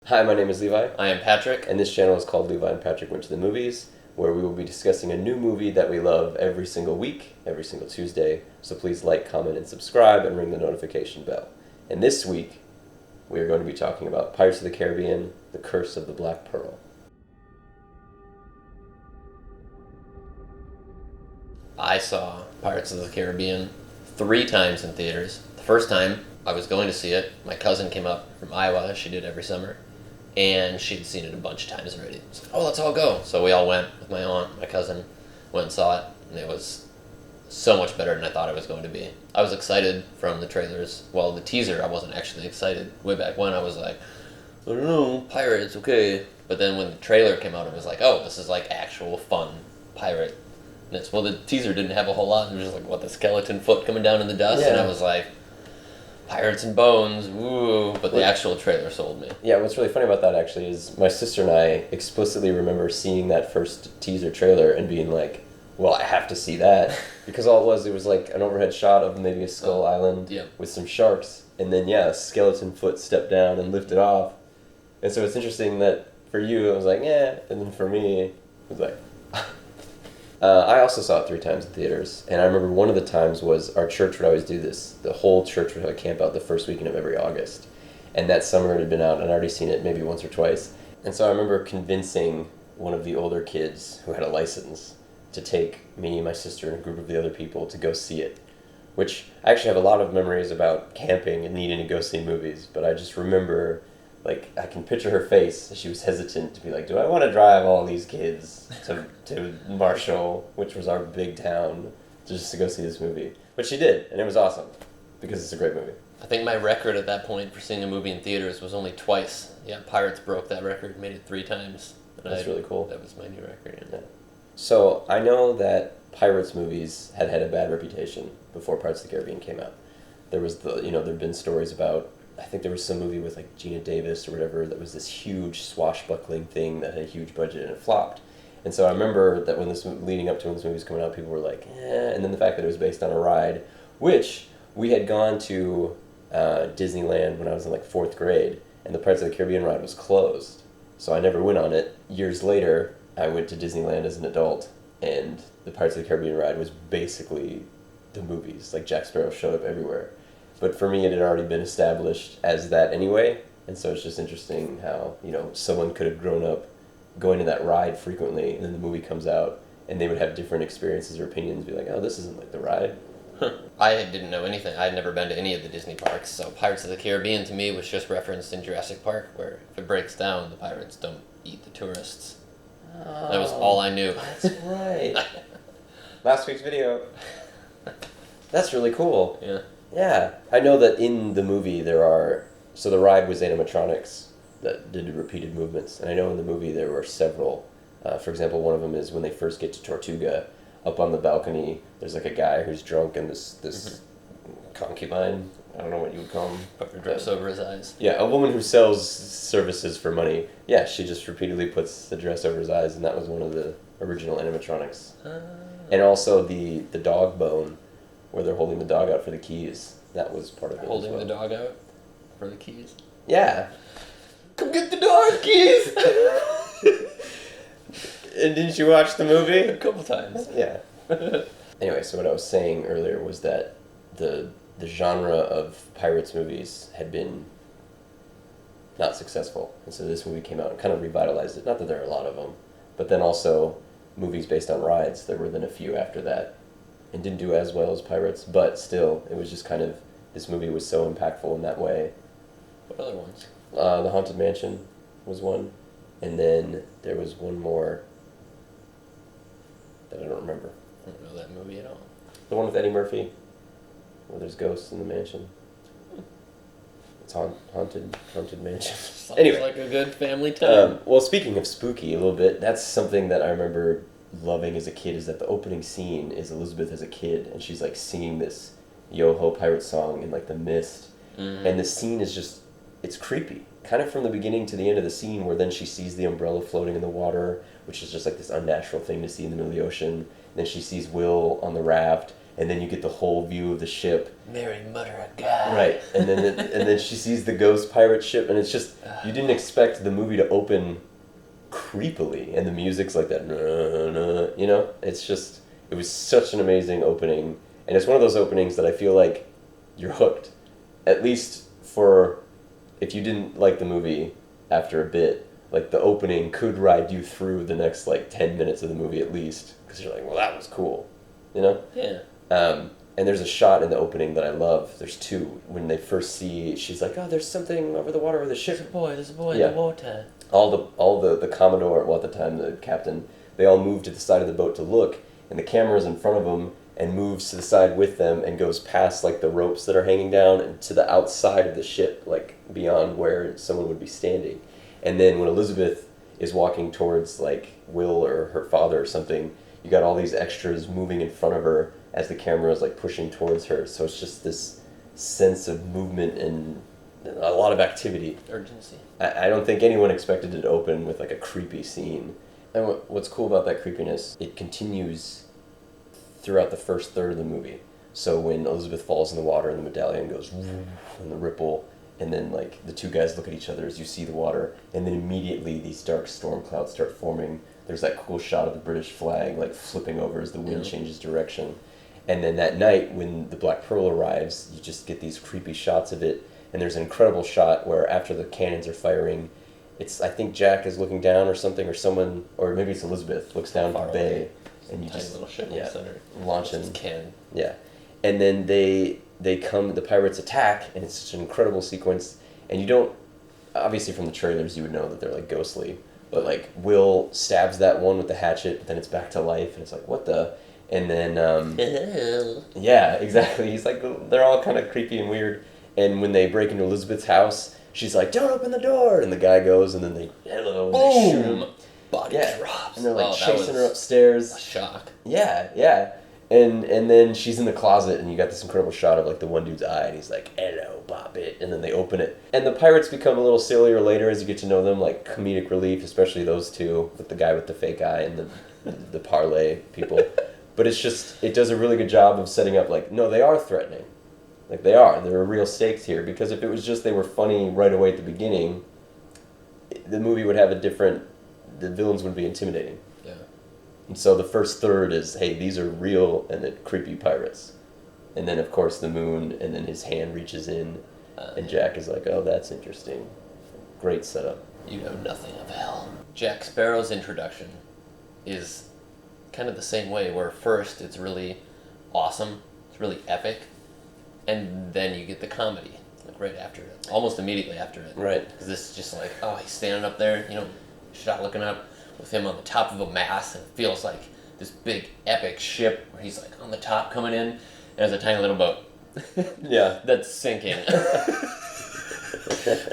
Hi, my name is Levi, I am Patrick. and this channel is called Levi and Patrick Went to the Movies, where we will be discussing a new movie that we love every single week, every single Tuesday. So please like, comment, and subscribe, and ring the notification bell. And this week, we are going to be talking about Pirates of the Caribbean, The Curse of the Black Pearl. I saw Pirates of the Caribbean 3 times in theaters. The first time I was going to see it, my cousin came up from Iowa, as she did every summer, and she'd seen it a bunch of times already. So, let's all go. So we all went with my aunt, my cousin, went and saw it, and it was so much better than I thought it was going to be. I was excited from the trailers. Well, the teaser, I wasn't actually excited. Way back when, I was like, I don't know, pirates, okay. But then when the trailer came out, it was like, oh, this is like actual fun pirate. Well, the teaser didn't have a whole lot. It was just like, what, the skeleton foot coming down in the dust? Yeah. And I was like, pirates and bones, woo. But the actual trailer sold me. Yeah, what's really funny about that actually is my sister and I explicitly remember seeing that first teaser trailer and being like, well, I have to see that. Because all it was like an overhead shot of maybe a skull island with some sharks. And then, a skeleton foot stepped down and lifted off. And so it's interesting that for you, it was like, yeah. And then for me, it was like... I also saw it 3 times in theaters, and I remember one of the times was our church would always do this. The whole church would have a camp out the first weekend of every August, and that summer it had been out, and I'd already seen it maybe once or twice. And so I remember convincing one of the older kids who had a license to take me, my sister, and a group of the other people to go see it, which I actually have a lot of memories about camping and needing to go see movies, but I just remember... Like, I can picture her face. She was hesitant to be like, do I want to drive all these kids to Marshall, which was our big town, just to go see this movie? But she did, and it was awesome, because it's a great movie. I think my record at that point for seeing a movie in theaters was only twice. Yeah, Pirates broke that record, made it 3 times. That's really cool. That was my new record. Yeah. So, I know that Pirates movies had a bad reputation before Pirates of the Caribbean came out. There was there'd been stories about... I think there was some movie with like Gina Davis or whatever that was this huge swashbuckling thing that had a huge budget and it flopped. And so I remember that when leading up to when this movie was coming out, people were like, eh. And then the fact that it was based on a ride, which we had gone to Disneyland when I was in like 4th grade, and the Pirates of the Caribbean ride was closed. So I never went on it. Years later, I went to Disneyland as an adult, and the Pirates of the Caribbean ride was basically the movies. Like Jack Sparrow showed up everywhere. But for me, it had already been established as that anyway, and so it's just interesting how, someone could have grown up going to that ride frequently, and then the movie comes out, and they would have different experiences or opinions, be like, oh, this isn't like the ride. I didn't know anything. I had never been to any of the Disney parks, so Pirates of the Caribbean to me was just referenced in Jurassic Park, where if it breaks down, the pirates don't eat the tourists. Oh, that was all I knew. That's right. Last week's video. That's really cool. Yeah. Yeah, I know that in the movie so the ride was animatronics that did repeated movements, and I know in the movie there were several. For example, one of them is when they first get to Tortuga, up on the balcony, there's like a guy who's drunk and this concubine, I don't know what you would call him. Put her dress over his eyes. Yeah, a woman who sells services for money. Yeah, she just repeatedly puts the dress over his eyes, and that was one of the original animatronics. And also the dog bone, where they're holding the dog out for the keys. That was part of it. Holding the dog out for the keys? Yeah. Come get the dog keys! And didn't you watch the movie? A couple times. Yeah. Anyway, so what I was saying earlier was that the genre of pirates movies had been not successful. And so this movie came out and kind of revitalized it. Not that there are a lot of them, but then also movies based on rides. There were then a few after that. And didn't do as well as Pirates, but still, it was just kind of, this movie was so impactful in that way. What other ones? The Haunted Mansion was one, and then there was one more that I don't remember. I don't know that movie at all. The one with Eddie Murphy, where there's ghosts in the mansion. It's haunted mansion. Sounds Anyway. like a good family time. Well, speaking of spooky a little bit, that's something that I remember loving as a kid, is that the opening scene is Elizabeth as a kid, and she's like singing this Yo-Ho pirate song in like the mist, and the scene is just, it's creepy, kind of from the beginning to the end of the scene, where then she sees the umbrella floating in the water, which is just like this unnatural thing to see in the middle of the ocean, and then she sees Will on the raft, and then you get the whole view of the ship. Mary, murder a guy. Right, and then she sees the ghost pirate ship, and it's just, you didn't expect the movie to open creepily, and the music's like that, you know? It's just, it was such an amazing opening, and it's one of those openings that I feel like you're hooked. At least for, if you didn't like the movie after a bit, like the opening could ride you through the next like 10 minutes of the movie at least, because you're like, well, that was cool, you know? Yeah. And there's a shot in the opening that I love. There's two. When they first see, she's like, oh, there's something over the water with a ship. There's a boy in the water. All the Commodore, well, at the time, the captain, they all move to the side of the boat to look, and the camera's in front of them and moves to the side with them and goes past, like, the ropes that are hanging down and to the outside of the ship, like, beyond where someone would be standing. And then when Elizabeth is walking towards, like, Will or her father or something, you got all these extras moving in front of her as the camera is, like, pushing towards her. So it's just this sense of movement and a lot of activity. Urgency. I don't think anyone expected it to open with, like, a creepy scene. And what's cool about that creepiness, it continues throughout the first third of the movie. So when Elizabeth falls in the water and the medallion goes and the ripple, and then, like, the two guys look at each other as you see the water, and then immediately these dark storm clouds start forming. There's that cool shot of the British flag, like, flipping over as the wind changes direction. And then that night, when the Black Pearl arrives, you just get these creepy shots of it. And there's an incredible shot where after the cannons are firing, it's, I think Jack is looking down or something, or someone, or maybe it's Elizabeth, looks down at the bay. And you tiny just, little ship in the center. Launching. Cannon. Yeah. And then they come, the pirates attack, and it's such an incredible sequence. And you don't, obviously from the trailers you would know that they're, like, ghostly. But, like, Will stabs that one with the hatchet, but then it's back to life, and it's like, what the... And then, yeah, exactly. He's like, they're all kind of creepy and weird. And when they break into Elizabeth's house, she's like, don't open the door! And the guy goes, and then they, Boom! They shoot him. Body drops. And they're, like, chasing her upstairs. A shock. Yeah. And then she's in the closet, and you got this incredible shot of, like, the one dude's eye, and he's like, hello, Bobbit. And then they open it. And the pirates become a little sillier later as you get to know them, like, comedic relief, especially those two, with the guy with the fake eye and the parlay people. But it's just, it does a really good job of setting up, like, no, they are threatening. Like, they are. There are real stakes here. Because if it was just they were funny right away at the beginning, the movie would have a different, the villains would be intimidating. Yeah. And so the first third is, hey, these are real and the creepy pirates. And then, of course, the moon, and then his hand reaches in, and Jack is like, oh, that's interesting. Great setup. You know nothing of hell. Jack Sparrow's introduction is kind of the same way, where first it's really awesome, it's really epic, and then you get the comedy, like right after it, almost immediately after it. Right. Because this is just like, oh, he's standing up there, you know, shot looking up with him on the top of a mast, and it feels like this big epic ship where he's like on the top coming in, and there's a tiny little boat. Yeah. That's sinking.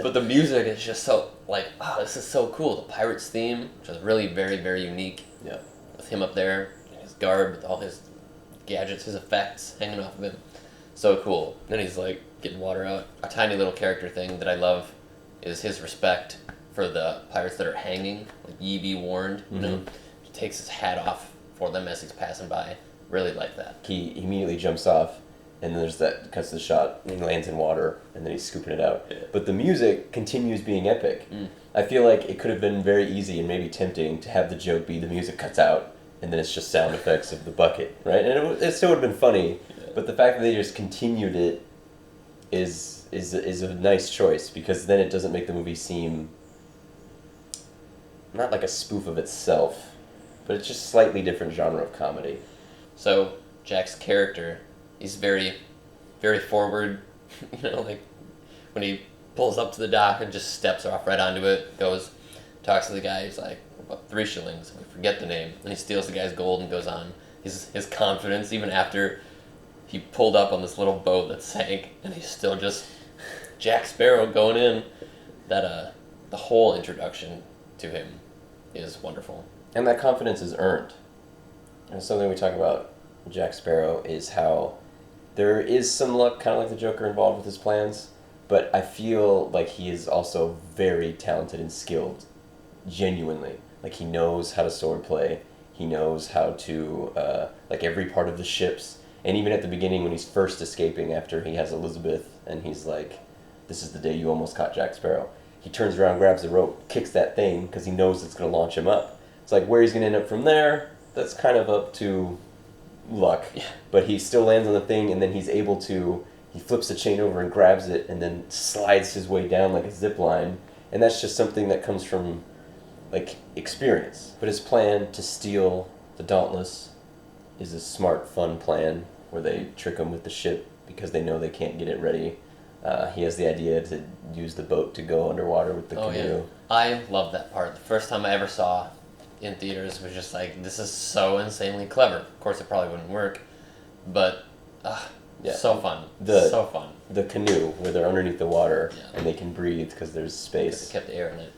But the music is just so, like, oh, this is so cool. The Pirates theme, which is really very, very unique. Yeah. With him up there, his garb, with all his gadgets, his effects hanging off of him. So cool. Then he's, like, getting water out. A tiny little character thing that I love is his respect for the pirates that are hanging. Like, ye be warned, you know? He takes his hat off for them as he's passing by. Really like that. He immediately jumps off, and then there's that, cuts the shot, and he lands in water, and then he's scooping it out. Yeah. But the music continues being epic. I feel like it could have been very easy and maybe tempting to have the joke be the music cuts out, and then it's just sound effects of the bucket, right? And it still would have been funny, but the fact that they just continued it is a nice choice, because then it doesn't make the movie seem not like a spoof of itself, but it's just slightly different genre of comedy. So, Jack's character, he's very, very forward, you know, like, when he pulls up to the dock and just steps off right onto it, goes, talks to the guy, he's like, about 3 shillings, we forget the name, and he steals the guy's gold and goes on. His confidence, even after he pulled up on this little boat that sank, and he's still just Jack Sparrow going in, that, the whole introduction to him is wonderful. And that confidence is earned. And something we talk about Jack Sparrow is how there is some luck, kind of like the Joker, involved with his plans, but I feel like he is also very talented and skilled, genuinely. Like, he knows how to sword play, he knows how to, like, every part of the ships, And even at the beginning when he's first escaping after he has Elizabeth and he's like, this is the day you almost caught Jack Sparrow. He turns around, grabs the rope, kicks that thing because he knows it's going to launch him up. It's like where he's going to end up from there, that's kind of up to luck. Yeah. But he still lands on the thing and then he's able to, he flips the chain over and grabs it and then slides his way down like a zip line. And that's just something that comes from like experience. But his plan to steal the Dauntless is a smart, fun plan where they trick him with the ship because they know they can't get it ready. He has the idea to use the boat to go underwater with the canoe. Yeah. I love that part. The first time I ever saw in theaters was just like, this is so insanely clever. Of course, it probably wouldn't work, but so fun. So fun. The canoe where they're underneath the water and they can breathe because there's space. Because it kept air in it.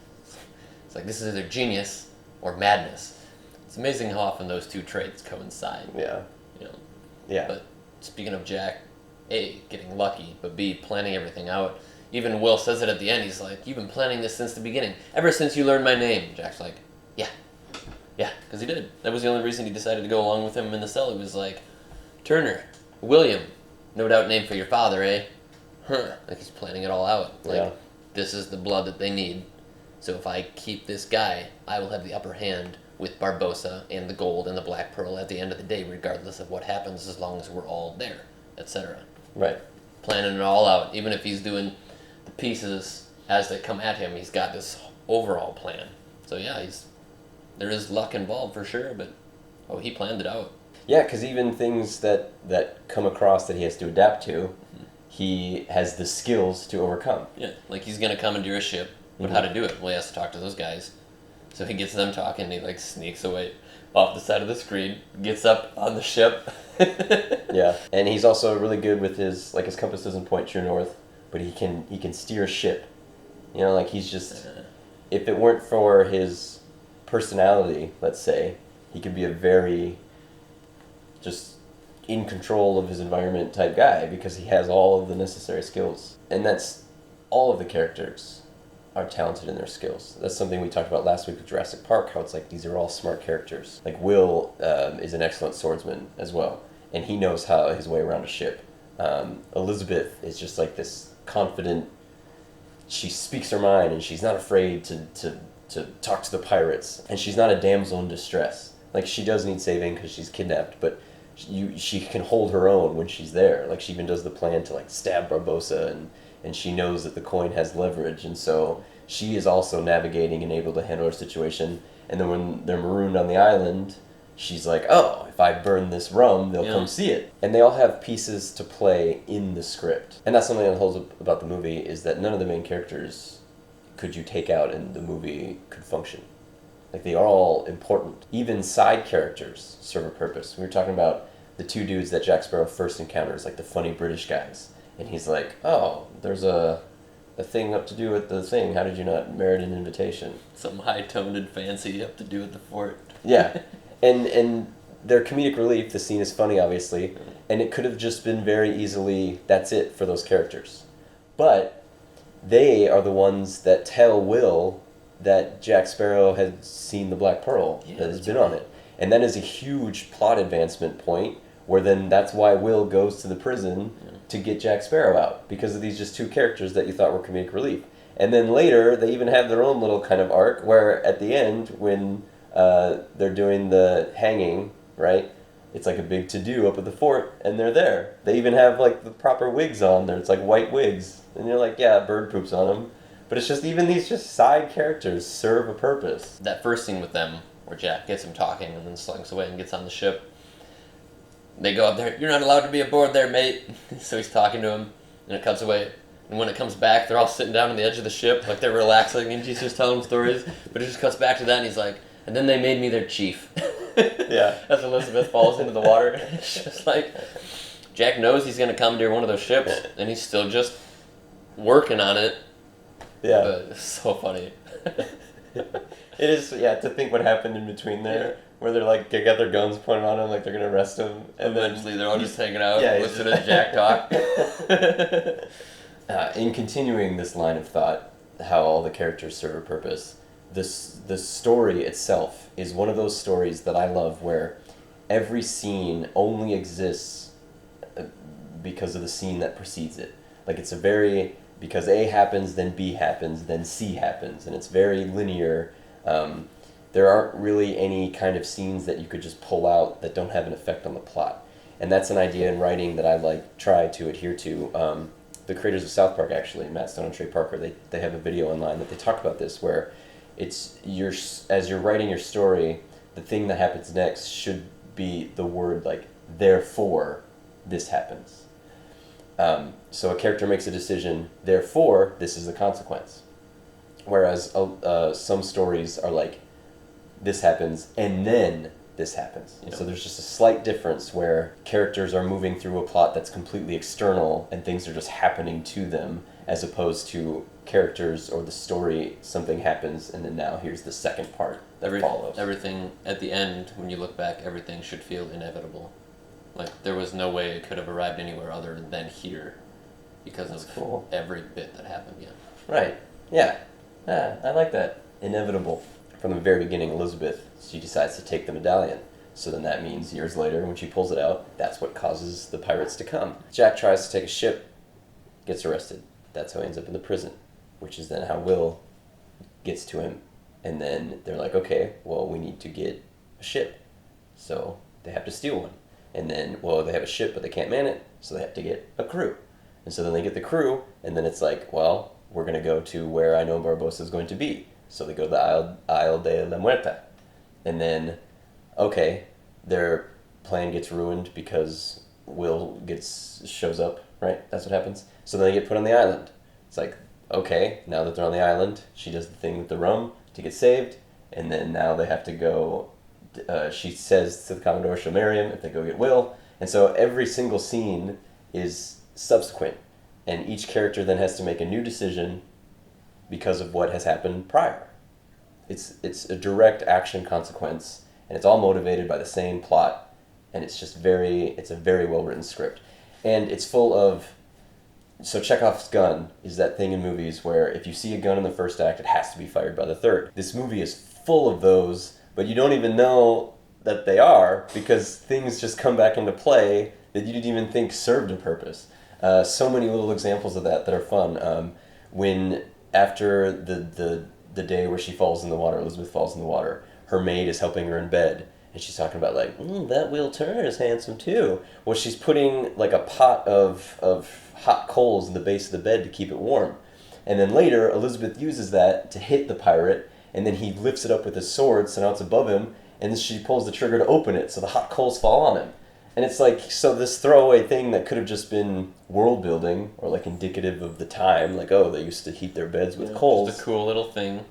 It's like, this is either genius or madness. It's amazing how often those two traits coincide. Yeah. You know. Yeah. But speaking of Jack, A, getting lucky, but B, planning everything out. Even Will says it at the end. He's like, you've been planning this since the beginning. Ever since you learned my name. Jack's like, yeah. Yeah, because he did. That was the only reason he decided to go along with him in the cell. He was like, Turner, William, no doubt name for your father, eh? Huh. Like he's planning it all out. Like, this is the blood that they need. So if I keep this guy, I will have the upper hand with Barbossa and the gold and the Black Pearl at the end of the day, regardless of what happens, as long as we're all there, etc. Right. Planning it all out. Even if he's doing the pieces as they come at him, he's got this overall plan. So yeah, there is luck involved for sure, but he planned it out. Yeah, because even things that come across that he has to adapt to, he has the skills to overcome. Yeah, like he's going to commandeer a ship, but how to do it? Well, he has to talk to those guys. So he gets them talking, and he like sneaks away off the side of the screen, gets up on the ship. Yeah, and he's also really good with his compass doesn't point true north, but he can steer a ship. You know, like he's just, if it weren't for his personality, let's say, he could be a very just in control of his environment type guy because he has all of the necessary skills. And that's all of the characters are talented in their skills. That's something we talked about last week with Jurassic Park, how it's like these are all smart characters. Like Will is an excellent swordsman as well, and he knows how his way around a ship. Elizabeth is just like this confident, she speaks her mind and she's not afraid to talk to the pirates, and she's not a damsel in distress. Like she does need saving because she's kidnapped, but she can hold her own when she's there. Like she even does the plan to like stab Barbossa, and she knows that the coin has leverage, and so she is also navigating and able to handle her situation. And then when they're marooned on the island, she's like, oh, if I burn this rum, they'll come see it. And they all have pieces to play in the script. And that's something that holds up about the movie, is that none of the main characters could you take out and the movie could function. Like, they are all important. Even side characters serve a purpose. We were talking about the two dudes that Jack Sparrow first encounters, like the funny British guys. And he's like, oh, there's a thing up to do with the thing. How did you not merit an invitation? Some high-toned and fancy up to do with the fort. Yeah. And their comedic relief, the scene is funny, obviously, and it could have just been very easily, that's it for those characters. But they are the ones that tell Will that Jack Sparrow has seen the Black Pearl that has been on it. And that is a huge plot advancement point, where then that's why Will goes to the prison to get Jack Sparrow out, because of these just two characters that you thought were comedic relief. And then later, they even have their own little kind of arc, where at the end, when they're doing the hanging, right? It's like a big to-do up at the fort, and they're there. They even have like the proper wigs on there. It's like white wigs. And you're like, yeah, bird poops on them. But it's just, even these just side characters serve a purpose. That first scene with them, where Jack gets him talking and then slunks away and gets on the ship. They go up there, you're not allowed to be aboard there, mate. So he's talking to him, and it cuts away. And when it comes back, they're all sitting down on the edge of the ship, like they're relaxing, and he's just telling stories. But it just cuts back to that, and he's like, and then they made me their chief. Yeah. As Elizabeth falls into the water. It's just like, Jack knows he's going to commandeer one of those ships, and he's still just working on it. Yeah. But it's so funny. It is, to think what happened in between there, where they're like, they got their guns pointed on him, like they're going to arrest him. And eventually they're all just hanging out, listening just... to Jack talk. In continuing this line of thought, how all the characters serve a purpose, the story itself is one of those stories that I love, where every scene only exists because of the scene that precedes it. Like it's a very, because A happens, then B happens, then C happens, and it's very linear. There aren't really any kind of scenes that you could just pull out that don't have an effect on the plot. And that's an idea in writing that I try to adhere to. The creators of South Park, actually, Matt Stone and Trey Parker, they have a video online that they talk about this, where it's as you're writing your story, the thing that happens next should be the word like, therefore, this happens. So a character makes a decision, therefore, this is the consequence. Whereas some stories are like, this happens, and then this happens. Yep. So there's just a slight difference where characters are moving through a plot that's completely external, and things are just happening to them, as opposed to characters or the story, something happens, and then now here's the second part that follows. Everything, at the end, when you look back, everything should feel inevitable. Like, there was no way it could have arrived anywhere other than here, because that's of every bit that happened, yeah. Right, yeah. I like that. Inevitable. From the very beginning, Elizabeth, she decides to take the medallion. So then that means years later, when she pulls it out, that's what causes the pirates to come. Jack tries to take a ship, gets arrested. That's how he ends up in the prison, which is then how Will gets to him. And then they're like, okay, well, we need to get a ship. So they have to steal one. And then, well, they have a ship, but they can't man it, so they have to get a crew. And so then they get the crew, and then it's like, well, we're going to go to where I know Barbossa is going to be. So they go to the Isle de la Muerta. And then, okay, their plan gets ruined because Will shows up, right? That's what happens. So then they get put on the island. It's like, okay, now that they're on the island, she does the thing with the rum to get saved, and then now they have to go, she says to the Commodore she'll marry him if they go get Will. And so every single scene is subsequent, and each character then has to make a new decision because of what has happened prior. It's a direct action consequence, and it's all motivated by the same plot, and it's a very well-written script. And it's full of, so Chekhov's gun is that thing in movies where if you see a gun in the first act, it has to be fired by the third. This movie is full of those, but you don't even know that they are, because things just come back into play that you didn't even think served a purpose. So many little examples of that are fun. When after the day where she falls in the water, Elizabeth falls in the water, her maid is helping her in bed, and she's talking about like, that Will Turner is handsome too. Well, she's putting like a pot of hot coals in the base of the bed to keep it warm. And then later, Elizabeth uses that to hit the pirate, and then he lifts it up with his sword, so now it's above him, and then she pulls the trigger to open it, so the hot coals fall on him. And it's like, so this throwaway thing that could have just been world building, or like indicative of the time, like, oh, they used to heat their beds with coals. Just a cool little thing.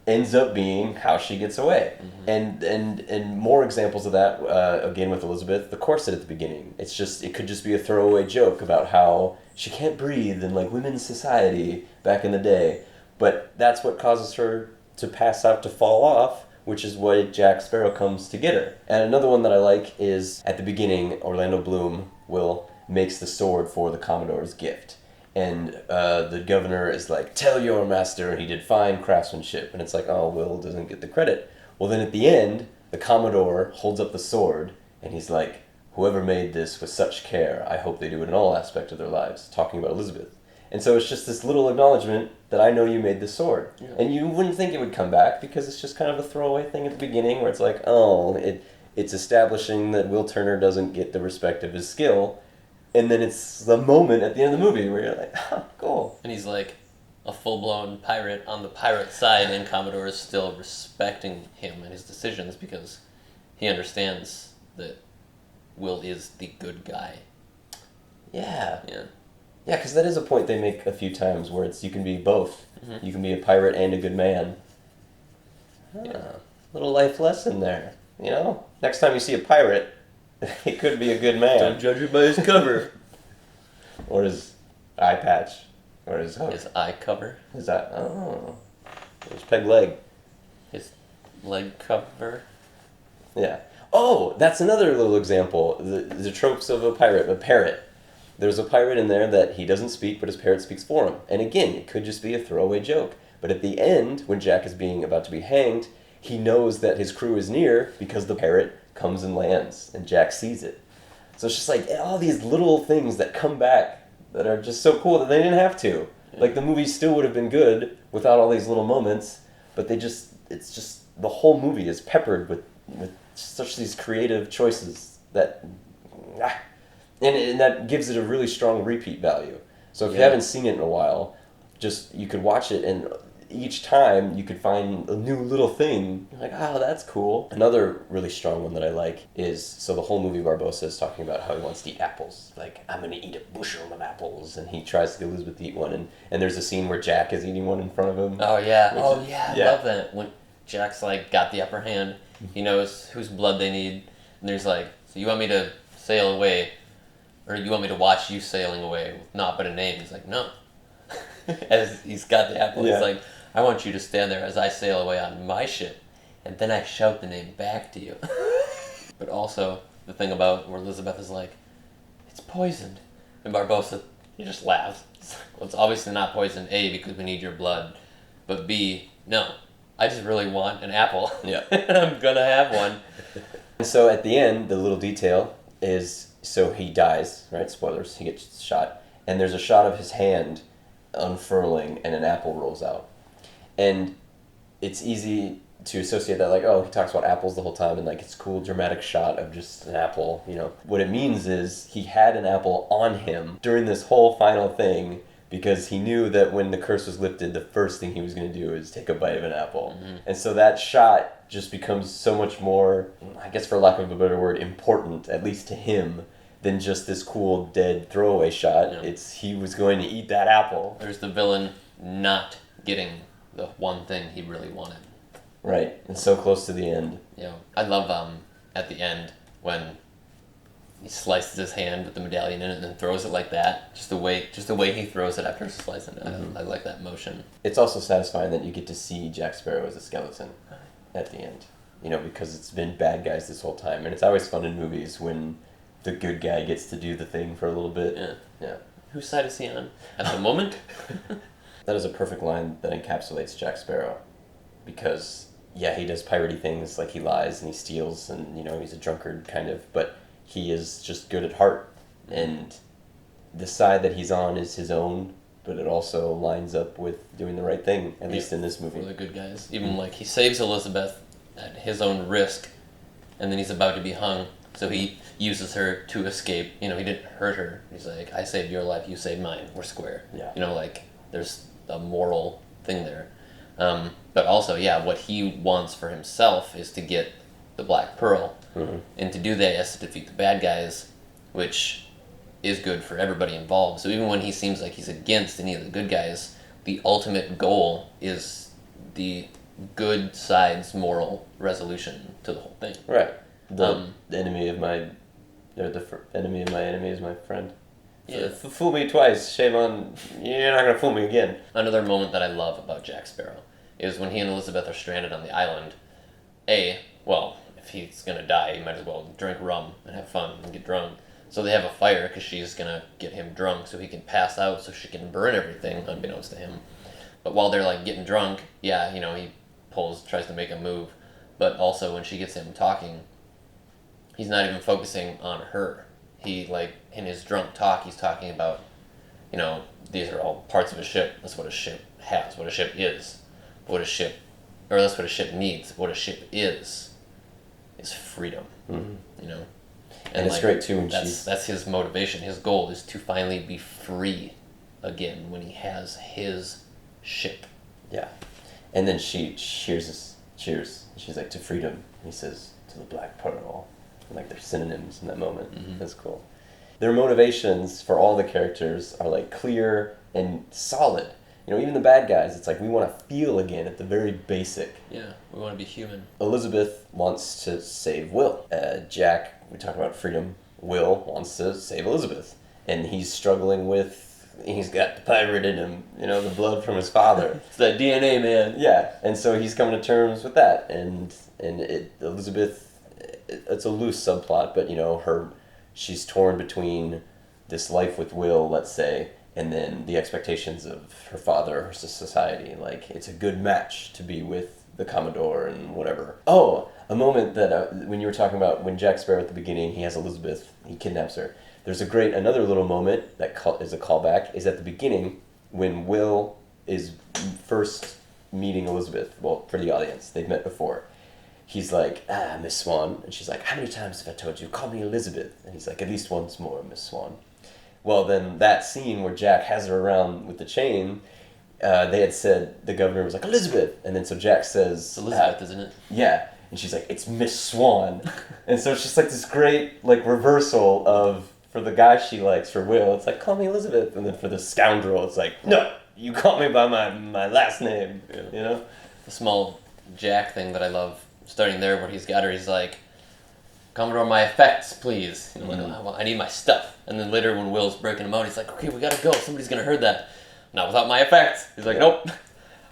Ends up being how she gets away. Mm-hmm. And more examples of that, again with Elizabeth, the corset at the beginning. It could just be a throwaway joke about how she can't breathe in like women's society back in the day. But that's what causes her to pass out, to fall off, which is why Jack Sparrow comes to get her. And another one that I like is, at the beginning, Orlando Bloom, Will, makes the sword for the Commodore's gift. And the governor is like, tell your master, and he did fine craftsmanship. And it's like, oh, Will doesn't get the credit. Well, then at the end, the Commodore holds up the sword, and he's like, whoever made this with such care, I hope they do it in all aspects of their lives, talking about Elizabeth. And so it's just this little acknowledgement that I know you made this sword. Yeah. And you wouldn't think it would come back, because it's just kind of a throwaway thing at the beginning where it's like, oh, it's establishing that Will Turner doesn't get the respect of his skill. And then it's the moment at the end of the movie where you're like, oh, cool. And he's like a full-blown pirate on the pirate side, and Commodore is still respecting him and his decisions because he understands that Will is the good guy. Yeah. Yeah. Yeah, because that is a point they make a few times where you can be both. Mm-hmm. You can be a pirate and a good man. Yeah. Little life lesson there. You know? Next time you see a pirate, he could be a good man. Don't judge him by his cover. Or his eye patch. Or his hook. His eye cover. His eye. Oh. His peg leg. His leg cover. Yeah. Oh, that's another little example. The tropes of a parrot. There's a pirate in there that he doesn't speak, but his parrot speaks for him. And again, it could just be a throwaway joke. But at the end, when Jack is about to be hanged, he knows that his crew is near because the parrot comes and lands, and Jack sees it. So it's just like all these little things that come back that are just so cool that they didn't have to. Like the movie still would have been good without all these little moments, but it's just the whole movie is peppered with such these creative choices that, and that gives it a really strong repeat value. So if you haven't seen it in a while, just you could watch it, and each time you could find a new little thing. You're like, oh, that's cool. Another really strong one that I like is, so the whole movie Barbossa is talking about how he wants to eat apples. Like, I'm going to eat a bushel of apples. And he tries to get Elizabeth to eat one. And there's a scene where Jack is eating one in front of him. Oh, yeah. I love that. When Jack's, like, got the upper hand, he knows whose blood they need. And there's like, so you want me to sail away, or you want me to watch you sailing away with naught but a name? He's like, no. As he's got the apple, he's like, I want you to stand there as I sail away on my ship, and then I shout the name back to you. But also, the thing about where Elizabeth is like, it's poisoned. And Barbossa, he just laughs. Well, it's obviously not poisoned, A, because we need your blood, but B, no, I just really want an apple. Yeah. And I'm gonna have one. And so at the end, the little detail is, so he dies, right? Spoilers, he gets shot. And there's a shot of his hand unfurling and an apple rolls out. And it's easy to associate that, like, oh, he talks about apples the whole time, and like it's a cool dramatic shot of just an apple, you know. What it means is he had an apple on him during this whole final thing because he knew that when the curse was lifted, the first thing he was going to do is take a bite of an apple. Mm-hmm. And so that shot just becomes so much more, I guess for lack of a better word, important, at least to him, than just this cool dead throwaway shot. Yeah. It's he was going to eat that apple. There's the villain not getting the one thing he really wanted. Right, and so close to the end. Yeah, I love at the end when he slices his hand with the medallion in it and then throws it like that. Just the way he throws it after slicing it. Mm-hmm. I like that motion. It's also satisfying that you get to see Jack Sparrow as a skeleton at the end. You know, because it's been bad guys this whole time, and it's always fun in movies when the good guy gets to do the thing for a little bit. Yeah. Whose side is he on at the moment? That is a perfect line that encapsulates Jack Sparrow, because he does piratey things, like he lies and he steals, and you know he's a drunkard kind of, but he is just good at heart, and the side that he's on is his own, but it also lines up with doing the right thing, at least in this movie. For the good guys, even like he saves Elizabeth at his own risk, and then he's about to be hung, so he uses her to escape. You know, he didn't hurt her. He's like, I saved your life, you saved mine. We're square. Yeah. You know, like there's a moral thing there. But also, what he wants for himself is to get the Black Pearl. Mm-hmm. And to do that, he has to defeat the bad guys, which is good for everybody involved. So even when he seems like he's against any of the good guys, the ultimate goal is the good side's moral resolution to the whole thing. Right. The enemy of my enemy is my friend. Yeah. Fool me twice, shame on, you're not going to fool me again. Another moment that I love about Jack Sparrow is when he and Elizabeth are stranded on the island. If he's going to die, he might as well drink rum and have fun and get drunk. So they have a fire because she's going to get him drunk so he can pass out so she can burn everything, unbeknownst to him. But while they're like getting drunk, he tries to make a move. But also when she gets him talking, he's not even focusing on her. He, like, in his drunk talk, he's talking about, these are all parts of a ship. That's what a ship has, what a ship is. That's what a ship needs. What a ship is freedom. Mm-hmm. And it's great, too, when that's his motivation. His goal is to finally be free again when he has his ship. Yeah. And then she cheers. She's like, to freedom. And he says, to the Black Pearl. Like they're synonyms in that moment. Mm-hmm. That's cool. Their motivations for all the characters are like clear and solid. Even the bad guys, it's like we want to feel again at the very basic. Yeah, we want to be human. Elizabeth wants to save Will. Jack, we talk about freedom. Will wants to save Elizabeth. And he's struggling he's got the pirate in him, the blood from his father. It's that DNA, man. Yeah, and so he's coming to terms with that. And Elizabeth, it's a loose subplot, but she's torn between this life with Will, let's say, and then the expectations of her father, her society. Like, it's a good match to be with the Commodore and whatever. Oh, a moment that when you were talking about when Jack Sparrow at the beginning, he has Elizabeth, he kidnaps her. There's another little moment that is a callback, is at the beginning when Will is first meeting Elizabeth. Well, for the audience, they've met before. He's like, Miss Swan. And she's like, how many times have I told you, call me Elizabeth? And he's like, at least once more, Miss Swan. Well, then that scene where Jack has her around with the chain, they had said, the governor was like, Elizabeth. And then so Jack says... It's Elizabeth, isn't it? Yeah. And she's like, it's Miss Swan. And so it's just like this great like reversal of, for the guy she likes, for Will, it's like, call me Elizabeth. And then for the scoundrel, it's like, no, you call me by my last name, you know? The small Jack thing that I love, starting there where he's got her, he's like, Commodore, my effects, please. You know, I need my stuff. And then later when Will's breaking him out, he's like, okay, we gotta go. Somebody's gonna heard that. Not without my effects. He's like, nope.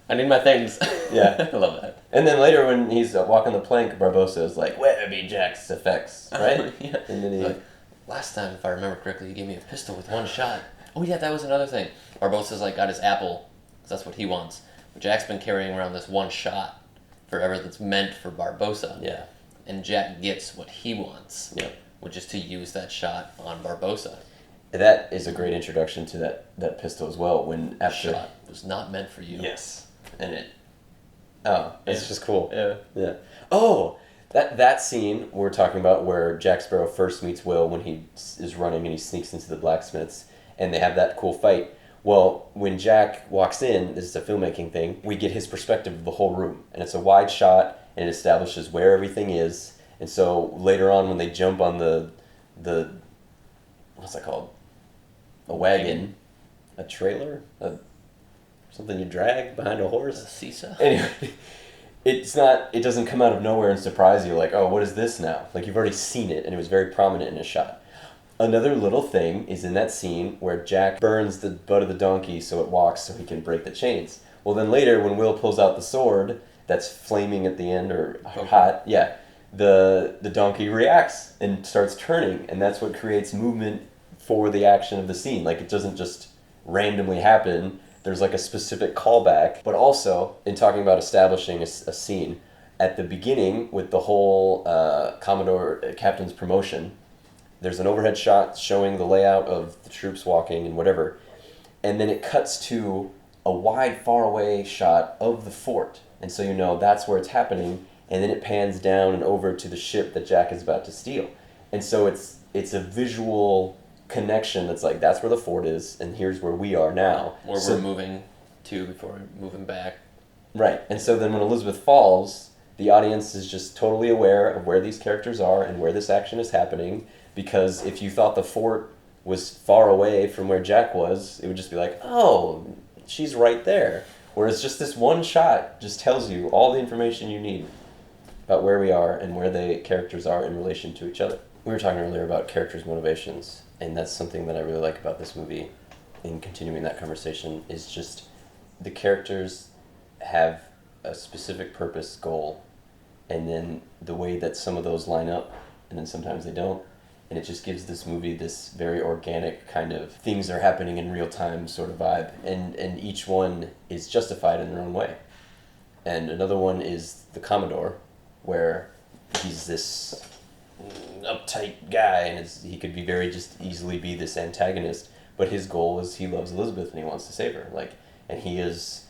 I need my things. Yeah. I love that. And then later when he's walking the plank, Barbossa is like, where be Jack's effects, right? Yeah. And then like, last time, if I remember correctly, you gave me a pistol with one shot. Oh yeah, that was another thing. Barbossa's like got his apple, because that's what he wants. But Jack's been carrying around this one shot forever that's meant for Barbossa. Yeah. And Jack gets what he wants, which is to use that shot on Barbossa. That is a great introduction to that pistol as well. When after shot was not meant for you. Yes, and it's just cool. Yeah. Oh, that scene we're talking about where Jack Sparrow first meets Will when he is running and he sneaks into the blacksmith's and they have that cool fight. Well, when Jack walks in, this is a filmmaking thing, we get his perspective of the whole room, and it's a wide shot. And it establishes where everything is. And so later on when they jump on the what's that called? A wagon. A trailer? Something you drag behind a horse? A seesaw? Anyway, it doesn't come out of nowhere and surprise you like, oh, what is this now? Like you've already seen it and it was very prominent in a shot. Another little thing is in that scene where Jack burns the butt of the donkey so it walks so he can break the chains. Well then later when Will pulls out the sword that's flaming at the end or hot, the donkey reacts and starts turning, and that's what creates movement for the action of the scene. Like it doesn't just randomly happen. There's like a specific callback. But also, in talking about establishing a scene, at the beginning with the whole captain's promotion, there's an overhead shot showing the layout of the troops walking and whatever, and then it cuts to a wide, far away shot of the fort. And so you know that's where it's happening, and then it pans down and over to the ship that Jack is about to steal. And so it's a visual connection that's like, that's where the fort is, and here's where we are now. Where we're moving to before we're moving back. Right. And so then when Elizabeth falls, the audience is just totally aware of where these characters are and where this action is happening, because if you thought the fort was far away from where Jack was, it would just be like, oh, she's right there. Whereas just this one shot just tells you all the information you need about where we are and where the characters are in relation to each other. We were talking earlier about characters' motivations, and that's something that I really like about this movie in continuing that conversation, is just the characters have a specific purpose, goal, and then the way that some of those line up, and then sometimes they don't. And it just gives this movie this very organic kind of things are happening in real time sort of vibe. And each one is justified in their own way. And another one is the Commodore, where he's this uptight guy and he could be very just easily be this antagonist. But his goal is he loves Elizabeth and he wants to save her. And he is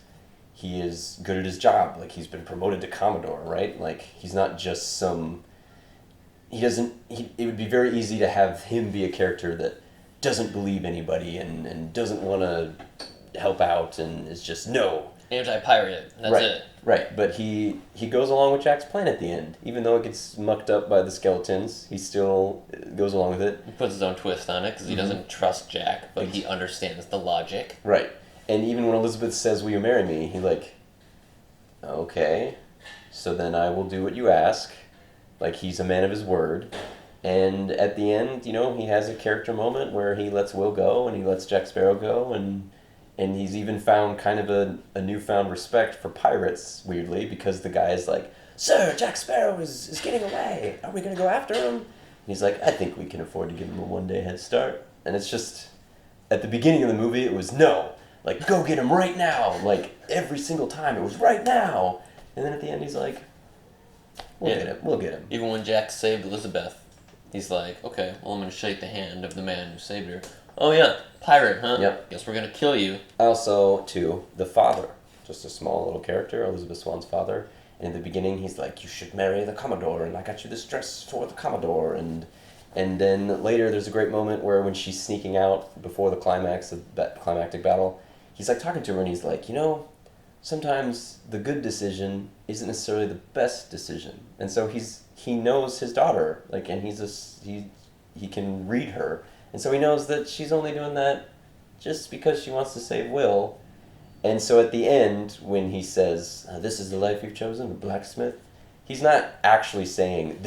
good at his job. Like he's been promoted to Commodore, right? Like he's not just some... it would be very easy to have him be a character that doesn't believe anybody and doesn't want to help out and is just no. Anti-pirate, that's right. it. Right, but he goes along with Jack's plan at the end. Even though it gets mucked up by the skeletons, he still goes along with it. He puts his own twist on it because he doesn't trust Jack, but he understands the logic. Right, and even when Elizabeth says, will you marry me, he like, okay, so then I will do what you ask. Like, he's a man of his word. And at the end, he has a character moment where he lets Will go and he lets Jack Sparrow go, and he's even found kind of a newfound respect for pirates, weirdly, because the guy is like, sir, Jack Sparrow is getting away. Are we going to go after him? And he's like, I think we can afford to give him a one-day head start. And it's just, at the beginning of the movie, it was no. Like, go get him right now. Like, every single time, it was right now. And then at the end, he's like, We'll get him. We'll get him. Even when Jack saved Elizabeth, he's like, okay, well, I'm going to shake the hand of the man who saved her. Oh, yeah, pirate, huh? Yep. Guess we're going to kill you. Also, too, the father. Just a small little character, Elizabeth Swann's father. And in the beginning, he's like, you should marry the Commodore, and I got you this dress for the Commodore. And then later, there's a great moment where when she's sneaking out before the climax of that climactic battle, he's like talking to her, and he's like, sometimes the good decision isn't necessarily the best decision. And so he knows his daughter, and he can read her. And so he knows that she's only doing that just because she wants to save Will. And so at the end, when he says, this is the life you've chosen, a blacksmith, he's not actually saying,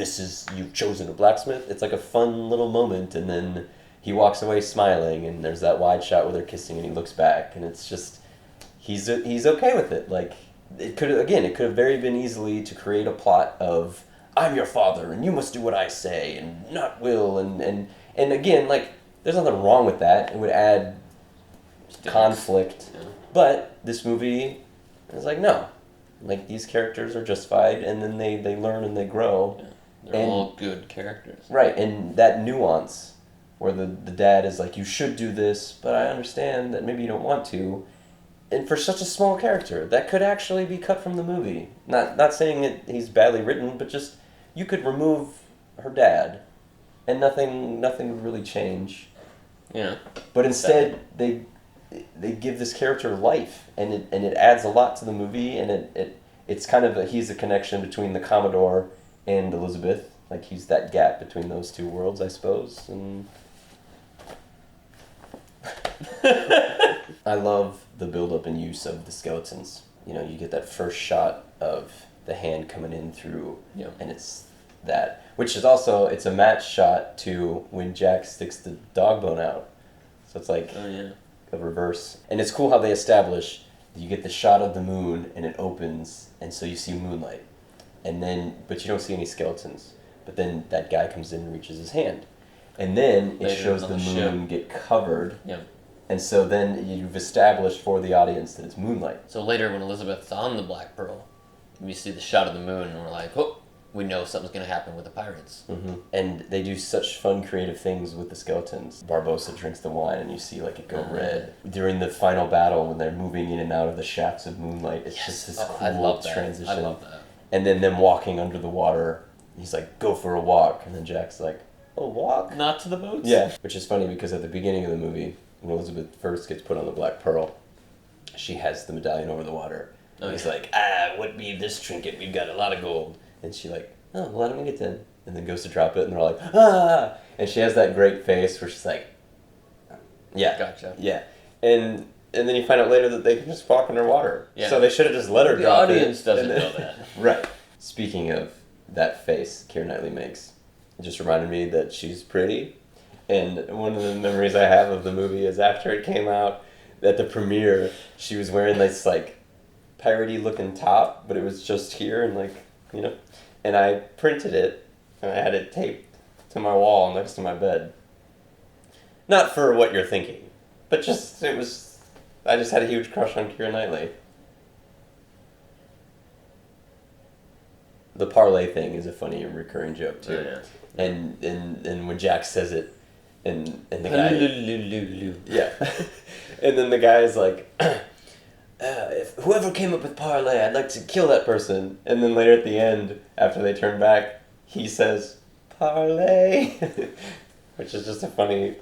you've chosen a blacksmith. It's like a fun little moment, and then he walks away smiling, and there's that wide shot where they're kissing, and he looks back, and it's just, he's okay with it. It could have very been easily to create a plot of, I'm your father, and you must do what I say, and not Will, and again, there's nothing wrong with that. It would add conflict. Yeah. But this movie is no. These characters are justified, and then they learn and they grow. Yeah. They're all good characters. Right, and that nuance where the dad is like, you should do this, but I understand that maybe you don't want to. And for such a small character, that could actually be cut from the movie. Not saying that he's badly written, but just, you could remove her dad, and nothing would really change. Yeah. But instead, they give this character life, and it adds a lot to the movie, and it's kind of he's a connection between the Commodore and Elizabeth. He's that gap between those two worlds, I suppose. And I love the build-up and use of the skeletons. You get that first shot of the hand coming in through, and it's that, which is also, it's a match shot to when Jack sticks the dog bone out. So it's a reverse. And it's cool how they establish, you get the shot of the moon, and it opens, and so you see moonlight. But you don't see any skeletons. But then that guy comes in and reaches his hand. And then it shows the moon get covered. Yeah. And so then you've established for the audience that it's moonlight. So later when Elizabeth's on the Black Pearl, we see the shot of the moon, and we're like, oh, we know something's going to happen with the pirates. Mm-hmm. And they do such fun, creative things with the skeletons. Barbossa drinks the wine, and you see it go red. During the final battle, when they're moving in and out of the shafts of moonlight, it's just this cool transition. I love that. And then them walking under the water, he's like, go for a walk. And then Jack's like, a walk? Not to the boats? Yeah. Which is funny, because at the beginning of the movie, when Elizabeth first gets put on the Black Pearl, she has the medallion over the water. And he's like, what be this trinket? We've got a lot of gold. And she let him get in. And then goes to drop it, and they're like, ah! And she has that great face where she's like, yeah. Gotcha. Yeah. And then you find out later that they can just walk underwater. Yeah. So they should have just let her drop it. The audience doesn't know that. Right. Speaking of that face Keira Knightley makes, it just reminded me that she's pretty. And one of the memories I have of the movie is after it came out, at the premiere, she was wearing this piratey looking top, but it was just here and and I printed it and I had it taped to my wall next to my bed. Not for what you're thinking, but just I just had a huge crush on Keira Knightley. The parlay thing is a funny and recurring joke too. Oh, yeah. And when Jack says it, and the guy, yeah, and then the guy is like, if whoever came up with parlay, I'd like to kill that person. And then later at the end, after they turn back, he says parlay, which is just a funny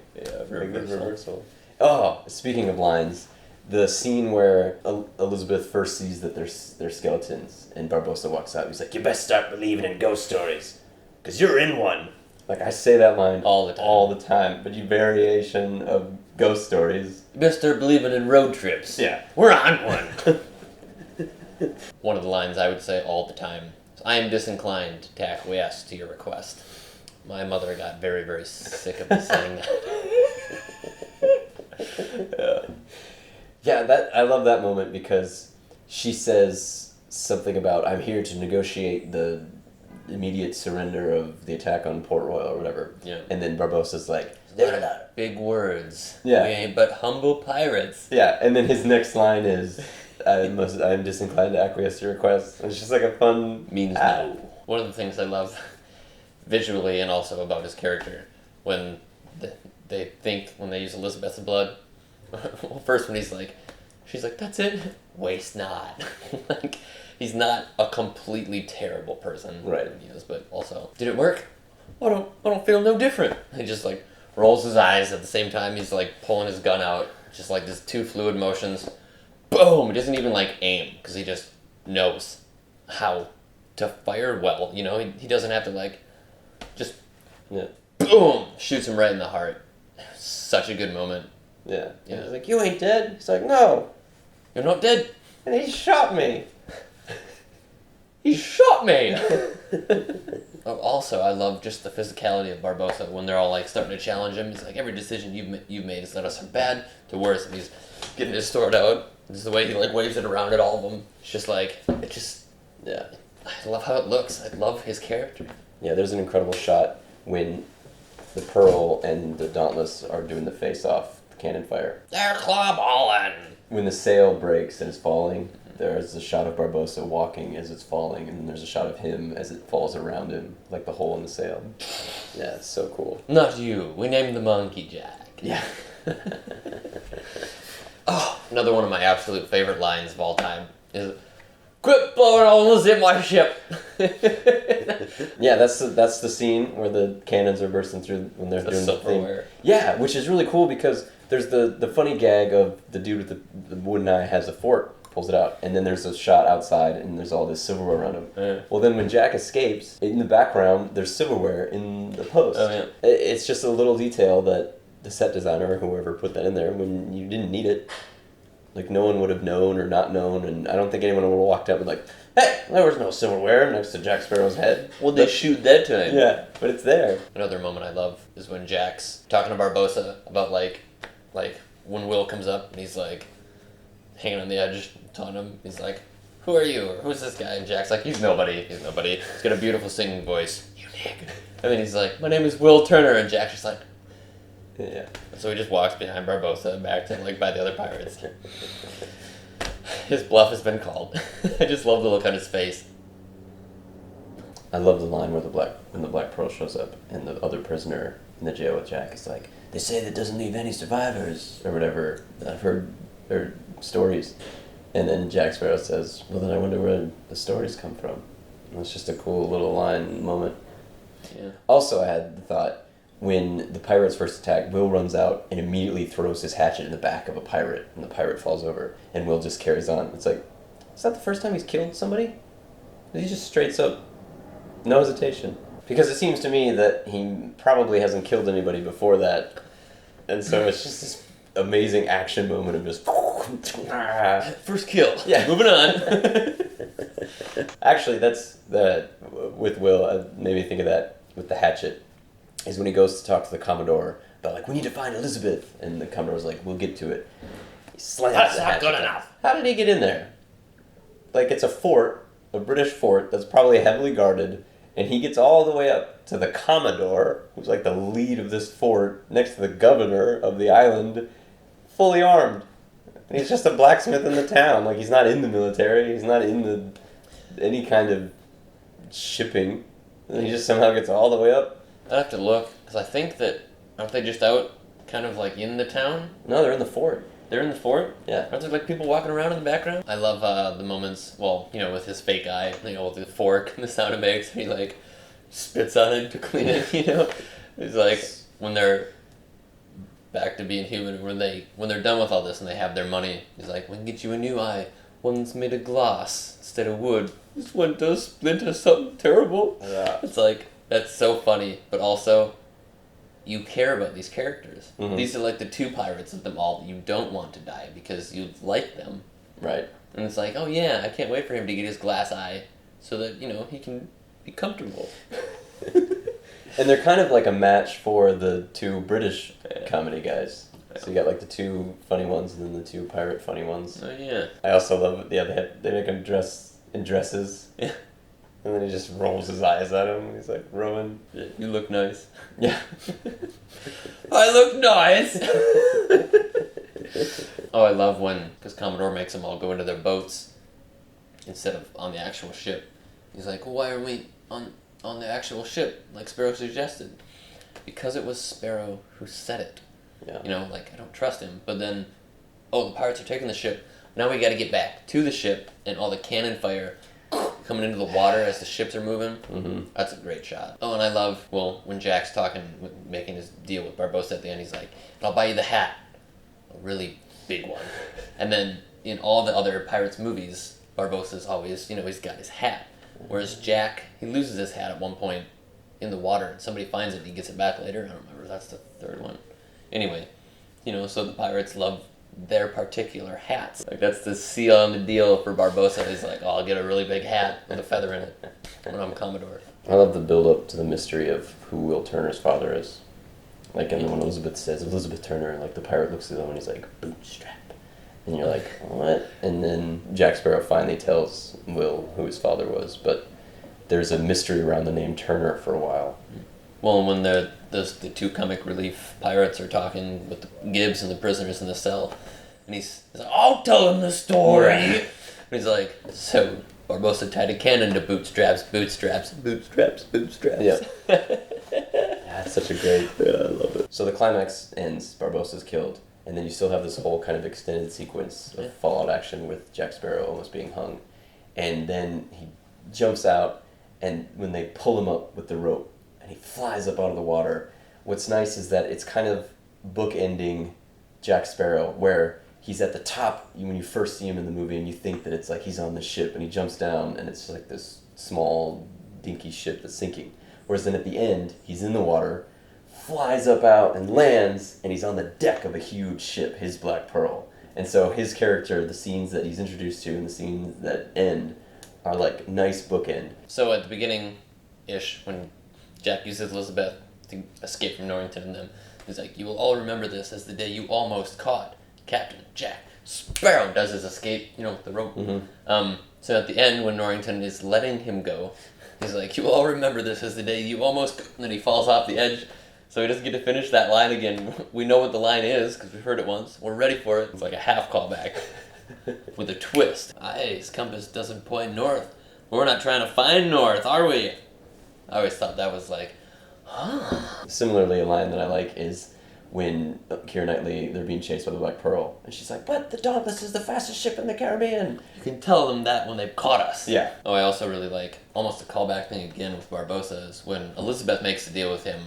reversal. Oh, speaking of lines, the scene where Elizabeth first sees that they're skeletons, and Barbossa walks out. He's like, "You best start believing in ghost stories, 'cause you're in one." I say that line all the time, but variation of ghost stories. You best start believing in road trips. Yeah. We're on one. One of the lines I would say all the time is, I am disinclined to acquiesce to your request. My mother got very, very sick of me saying that. Yeah, I love that moment because she says something about, I'm here to negotiate the immediate surrender of the attack on Port Royal or whatever. Yeah. And then Barbossa's like, they're not big words. Yeah. We ain't but humble pirates. Yeah, and then his next line is, I'm disinclined to acquiesce to your request. And it's just a fun... Means no. one of the things I love visually and also about his character when they use Elizabeth's blood. Well, first when she's like, that's it? Waste not. Like, he's not a completely terrible person. Right. But also, did it work? I don't feel no different. He just like rolls his eyes at the same time he's like pulling his gun out. Just like these two fluid motions. Boom! He doesn't even like aim because he just knows how to fire well. You know, he doesn't have to like just boom! Shoots him right in the heart. Such a good moment. Yeah. He's like, you ain't dead. He's like, no. You're not dead. And he shot me. He shot me! Also, I love just the physicality of Barbossa when they're all like starting to challenge him. He's like, every decision you've made has led us from bad to worse. And he's getting his sword out. Just the way he like waves it around at all of them. It's just like, I love how it looks. I love his character. Yeah, there's an incredible shot when the Pearl and the Dauntless are doing the face-off, the cannon fire. They're clawballing! When the sail breaks and is falling, there's a shot of Barbossa walking as it's falling, and then there's a shot of him as it falls around him, like the hole in the sail. Yeah, it's so cool. Not you. We named the monkey Jack. Yeah. Oh, another one of my absolute favorite lines of all time is, "Quit blowing holes in my ship." Yeah, that's the scene where the cannons are bursting through when they're doing the thing. Yeah, which is really cool because there's the funny gag of the dude with the wooden eye has a fork, pulls it out, and then there's a shot outside and there's all this silverware around him. Yeah. Well, then when Jack escapes, in the background there's silverware in the post. Oh, yeah. It's just a little detail that the set designer or whoever put that in there when you didn't need it. Like, no one would have known or not known, and I don't think anyone would have walked up and like, hey, there was no silverware next to Jack Sparrow's head. Well, they shoot that time. Yeah, but it's there. Another moment I love is when Jack's talking to Barbossa about like when Will comes up and he's like hanging on the edge, taunting him. He's like, who are you? Or who's this guy? And Jack's like, he's nobody. He's got a beautiful singing voice. You nigga. And then he's like, my name is Will Turner. And Jack's just like, yeah. So he just walks behind Barbossa back to like by the other pirates. His bluff has been called. I just love the look on his face. I love the line where when the Black Pearl shows up and the other prisoner in the jail with Jack is like, they say that doesn't leave any survivors or whatever. I've heard their stories. And then Jack Sparrow says, well, then I wonder where the stories come from. And it's just a cool little line moment. Yeah. Also, I had the thought, when the pirates first attack, Will runs out and immediately throws his hatchet in the back of a pirate, and the pirate falls over, and Will just carries on. It's like, is that the first time he's killed somebody? He just straight up, no hesitation. Because it seems to me that he probably hasn't killed anybody before that, and so it's just this amazing action moment of just... First kill. Yeah. Moving on. Actually, that's with Will, it made me think of that with the hatchet. Is when he goes to talk to the Commodore about, like, we need to find Elizabeth. And the Commodore's like, we'll get to it. He slams That's the not hatchet good down. enough. How did he get in there? Like, it's a fort, a British fort that's probably heavily guarded, and he gets all the way up to the Commodore, who's like the lead of this fort, next to the governor of the island, fully armed. And he's just a blacksmith in the town. Like, he's not in the military. He's not in any kind of shipping. And he just somehow gets all the way up. I'd have to look, because I think that, aren't they just out kind of like in the town? No, they're in the fort. They're in the fort? Yeah. Aren't there like people walking around in the background? I love the moments, well, you know, with his fake eye, you know, with the fork and the sound it makes, he like spits on it to clean it, you know? It's like, when they're back to being human, when they're done with all this and they have their money, he's like, we can get you a new eye, one that's made of glass instead of wood. This one does splinter something terrible. Yeah. It's like, that's so funny, but also, you care about these characters. Mm-hmm. These are like the two pirates of them all that you don't want to die because you like them. Right. And it's like, oh yeah, I can't wait for him to get his glass eye so that, you know, he can be comfortable. And they're kind of like a match for the two British comedy guys. So you got like the two funny ones and then the two pirate funny ones. Oh yeah. I also love it. Yeah, they make him dress in dresses. Yeah. And then he just rolls his eyes at him. He's like, Rowan. Yeah, you look nice. Yeah. I look nice! Oh, I love when, because Commodore makes them all go into their boats instead of on the actual ship. He's like, well, why are we on the actual ship, like Sparrow suggested? Because it was Sparrow who said it. Yeah. You know, like, I don't trust him. But then, the pirates are taking the ship. Now we got to get back to the ship, and all the cannon fire coming into the water as the ships are moving. Mm-hmm. That's a great shot. Oh, and I love, when Jack's making his deal with Barbossa at the end, he's like, I'll buy you the hat. A really big one. And then in all the other Pirates movies, Barbossa's always, he's got his hat. Whereas Jack, he loses his hat at one point in the water, and somebody finds it and he gets it back later. I don't remember if that's the third one. Anyway, so the pirates love their particular hats. Like, that's the seal on the deal for Barbossa. He's like, I'll get a really big hat with a feather in it when I'm Commodore. I love the build-up to the mystery of who Will Turner's father is. Like, and when Elizabeth says, Elizabeth Turner, like, the pirate looks at them and he's like, bootstrap. And you're like, what? And then Jack Sparrow finally tells Will who his father was, but there's a mystery around the name Turner for a while. Well, when the two comic relief pirates are talking with Gibbs and the prisoners in the cell, and he's like, I'll tell him the story! And he's like, so Barbossa tied a cannon to bootstraps. Yeah. That's such a great... Yeah, I love it. So the climax ends, Barbossa's killed, and then you still have this whole kind of extended sequence of fallout action with Jack Sparrow almost being hung. And then he jumps out, and when they pull him up with the rope, and he flies up out of the water, what's nice is that it's kind of bookending Jack Sparrow, where he's at the top when you first see him in the movie, and you think that it's like he's on the ship, and he jumps down, and it's like this small, dinky ship that's sinking. Whereas then at the end, he's in the water, flies up out and lands, and he's on the deck of a huge ship, his Black Pearl. And so his character, the scenes that he's introduced to and the scenes that end are like nice bookend. So at the beginning-ish, when Jack uses Elizabeth to escape from Norrington and them, he's like, you will all remember this as the day you almost caught Captain Jack Sparrow. Does his escape, with the rope. Mm-hmm. So at the end, when Norrington is letting him go, he's like, you will all remember this as the day you almost... And then he falls off the edge. So he doesn't get to finish that line again. We know what the line is, because we've heard it once. We're ready for it. It's like a half callback with a twist. His compass doesn't point north. We're not trying to find north, are we? I always thought that was like, huh? Similarly, a line that I like is when Keira Knightley, they're being chased by the Black Pearl, and she's like, but the Dauntless is the fastest ship in the Caribbean. You can tell them that when they've caught us. Yeah. Oh, I also really like, almost a callback thing again with Barbossa, is when Elizabeth makes the deal with him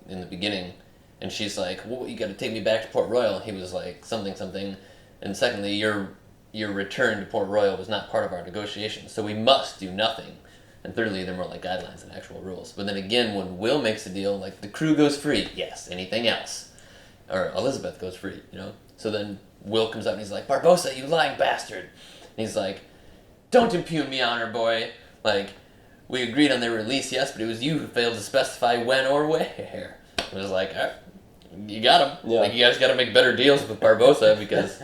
in the beginning, and she's like, well, you gotta take me back to Port Royal. He was like, something. And secondly, your return to Port Royal was not part of our negotiations, so we must do nothing. And thirdly, they're more like guidelines than actual rules. But then again, when Will makes the deal, like, the crew goes free. Yes, anything else. Or Elizabeth goes free, So then Will comes up and he's like, Barbossa, you lying bastard. And he's like, don't impugn me, honor boy. Like, we agreed on their release, yes, but it was you who failed to specify when or where. It was like, you got him. Yeah. Like, you guys got to make better deals with Barbossa because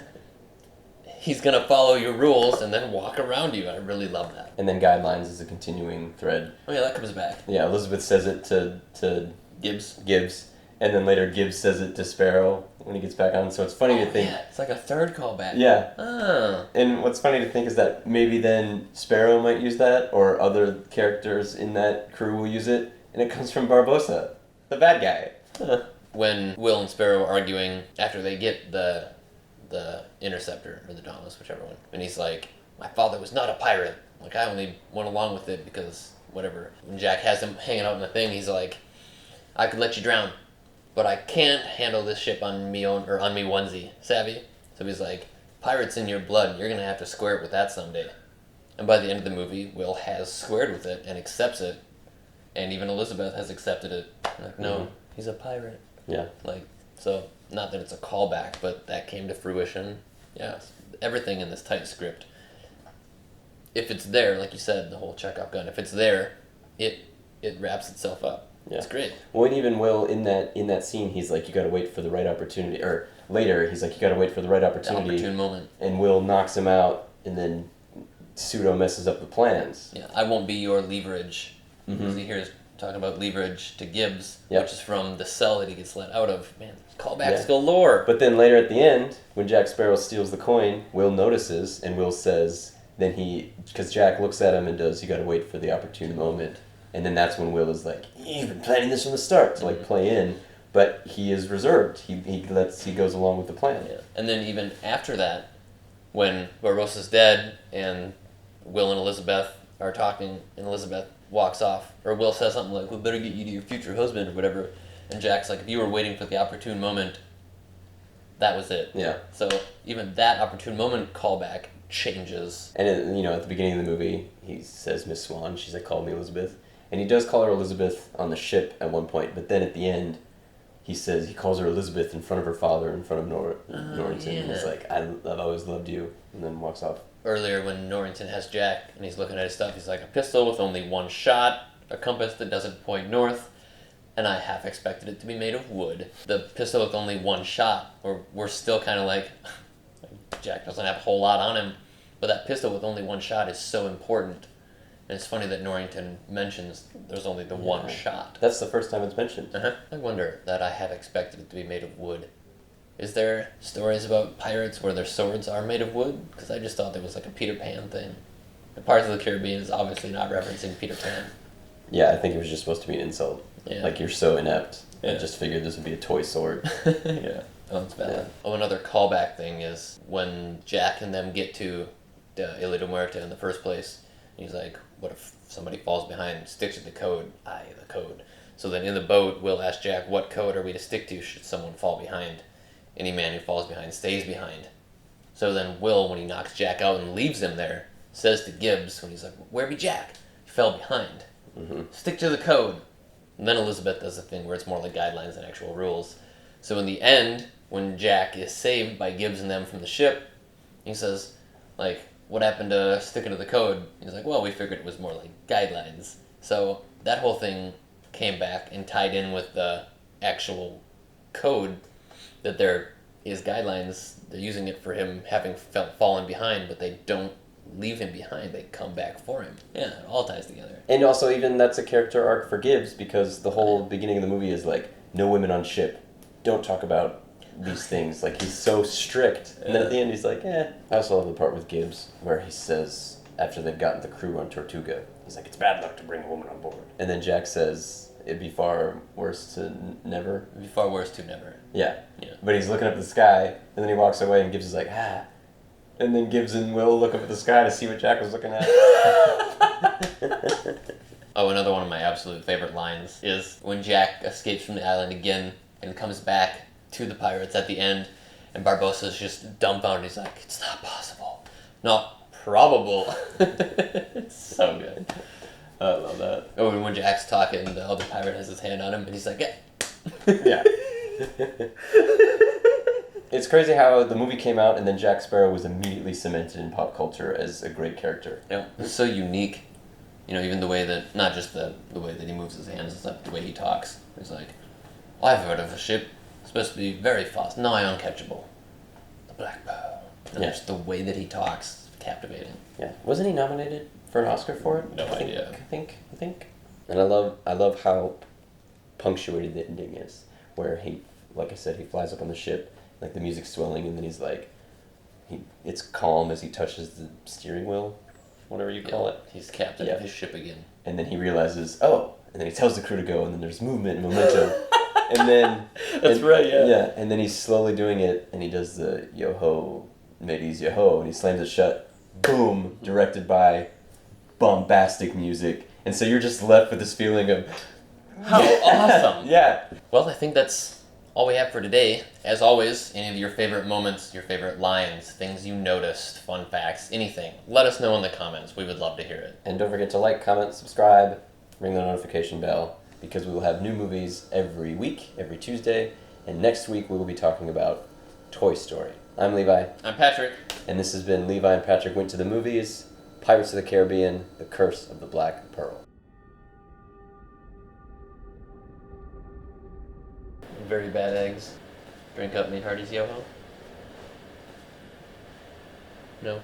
he's going to follow your rules and then walk around you. I really love that. And then guidelines is a continuing thread. Oh, yeah, that comes back. Yeah, Elizabeth says it to Gibbs. And then later Gibbs says it to Sparrow when he gets back on. So it's funny to think. Yeah, it's like a third callback. Yeah. Oh. And what's funny to think is that maybe then Sparrow might use that, or other characters in that crew will use it, and it comes from Barbossa, the bad guy. When Will and Sparrow are arguing after they get the Interceptor, or the Dauntless, whichever one, and he's like, my father was not a pirate. Like, I only went along with it because whatever. When Jack has him hanging out in the thing, he's like, I could let you drown, but I can't handle this ship on me onesie, savvy? So he's like, pirates in your blood, you're going to have to square it with that someday. And by the end of the movie, Will has squared with it and accepts it, and even Elizabeth has accepted it. Like, no, he's a pirate. Yeah. Like, so, not that it's a callback, but that came to fruition. Yeah, everything in this tight script. If it's there, like you said, the whole Chekhov gun, if it's there, it wraps itself up. Yeah. It's great. Well, and even Will, in that scene, he's like, you gotta wait for the right opportunity. Or later, he's like, you gotta wait for the right opportunity. The opportune moment. And Will knocks him out, and then pseudo messes up the plans. Yeah, I won't be your leverage. Because he hears talking about leverage to Gibbs, which is from the cell that he gets let out of. Man, callbacks galore. But then later at the end, when Jack Sparrow steals the coin, Will notices, and Will says, then because Jack looks at him and does, you gotta wait for the opportune moment. And then that's when Will is like, you've been planning this from the start to like play in, but he is reserved. He goes along with the plan. Yeah. And then even after that, when Barbossa's dead and Will and Elizabeth are talking, and Elizabeth walks off, or Will says something like, "We better get you to your future husband," or whatever, and Jack's like, "If you were waiting for the opportune moment, that was it." Yeah. So even that opportune moment callback changes. And at the beginning of the movie, he says Miss Swan. She's like, "Call me Elizabeth," and he does call her Elizabeth on the ship at one point. But then at the end, he calls her Elizabeth in front of her father, in front of Norrington, yeah. and he's like, "I've always loved you," and then walks off. Earlier, when Norrington has Jack and he's looking at his stuff, he's like, "A pistol with only one shot, a compass that doesn't point north, and I half expected it to be made of wood." The pistol with only one shot, we're still kind of like, Jack doesn't have a whole lot on him, but that pistol with only one shot is so important. And it's funny that Norrington mentions there's only the one shot. That's the first time it's mentioned. I wonder that I have expected it to be made of wood. Is there stories about pirates where their swords are made of wood? Because I just thought there was like a Peter Pan thing. The Pirates of the Caribbean is obviously not referencing Peter Pan. Yeah, I think it was just supposed to be an insult. Yeah. Like, you're so inept. Yeah. I just figured this would be a toy sword. Yeah. Oh, that's valid. Yeah. Oh, another callback thing is when Jack and them get to Ilha de Muerta in the first place, he's like, "What if somebody falls behind? Stick to the code." Aye, the code. So then in the boat, Will asks Jack, "What code are we to stick to should someone fall behind?" Any man who falls behind stays behind. So then Will, when he knocks Jack out and leaves him there, says to Gibbs, when he's like, "Where be Jack? He fell behind. Mm-hmm. Stick to the code." And then Elizabeth does the thing where it's more like guidelines than actual rules. So in the end, when Jack is saved by Gibbs and them from the ship, he says, like, "What happened to sticking to the code?" He's like, "Well, we figured it was more like guidelines." So that whole thing came back and tied in with the actual code, that there is guidelines. They're using it for him having fallen behind, but they don't leave him behind. They come back for him. Yeah, it all ties together. And also, even that's a character arc for Gibbs, because the whole beginning of the movie is like, no women on ship, don't talk about these things. Like, he's so strict. And then at the end, he's like, eh. I also love the part with Gibbs where he says, after they've gotten the crew on Tortuga, he's like, "It's bad luck to bring a woman on board." And then Jack says, "It'd be far worse to never." It'd be far worse to never. Yeah. Yeah. But he's looking up at the sky, and then he walks away, and Gibbs is like, "Ah." And then Gibbs and Will look up at the sky to see what Jack was looking at. Oh, another one of my absolute favorite lines is when Jack escapes from the island again and comes back to the pirates at the end, and Barbossa's just dumbfounded. He's like, "It's not possible. Not probable." It's so good. I love that. Oh, and when Jack's talking, the other pirate has his hand on him, and he's like, "Yeah." Yeah. It's crazy how the movie came out and then Jack Sparrow was immediately cemented in pop culture as a great character. Yeah, it's so unique. Even the way that, not just the way that he moves his hands and stuff, the way he talks. He's like, "I've heard of a ship supposed to be very fast, nigh uncatchable. The Black Pearl." And just the way that he talks is captivating. Yeah. Wasn't he nominated for an Oscar for it? No idea. I think. And I love how punctuated the ending is, where he, like I said, he flies up on the ship, like the music's swelling, and then he's like, it's calm as he touches the steering wheel, whatever you call it. He's captain of his ship again. And then he realizes, and then he tells the crew to go, and then there's movement and momentum. And then... That's right, yeah. Yeah, and then he's slowly doing it, and he does the yo-ho, mateys, yo-ho, and he slams it shut. Boom! Directed by bombastic music. And so you're just left with this feeling of... How awesome! Yeah. Well, I think that's all we have for today. As always, any of your favorite moments, your favorite lines, things you noticed, fun facts, anything, let us know in the comments. We would love to hear it. And don't forget to like, comment, subscribe, ring the notification bell, because we will have new movies every week, every Tuesday, and next week we will be talking about Toy Story. I'm Levi. I'm Patrick. And this has been Levi and Patrick Went to the Movies, Pirates of the Caribbean, The Curse of the Black Pearl. Very bad eggs. Drink up me Hardy's Yo-Ho? No.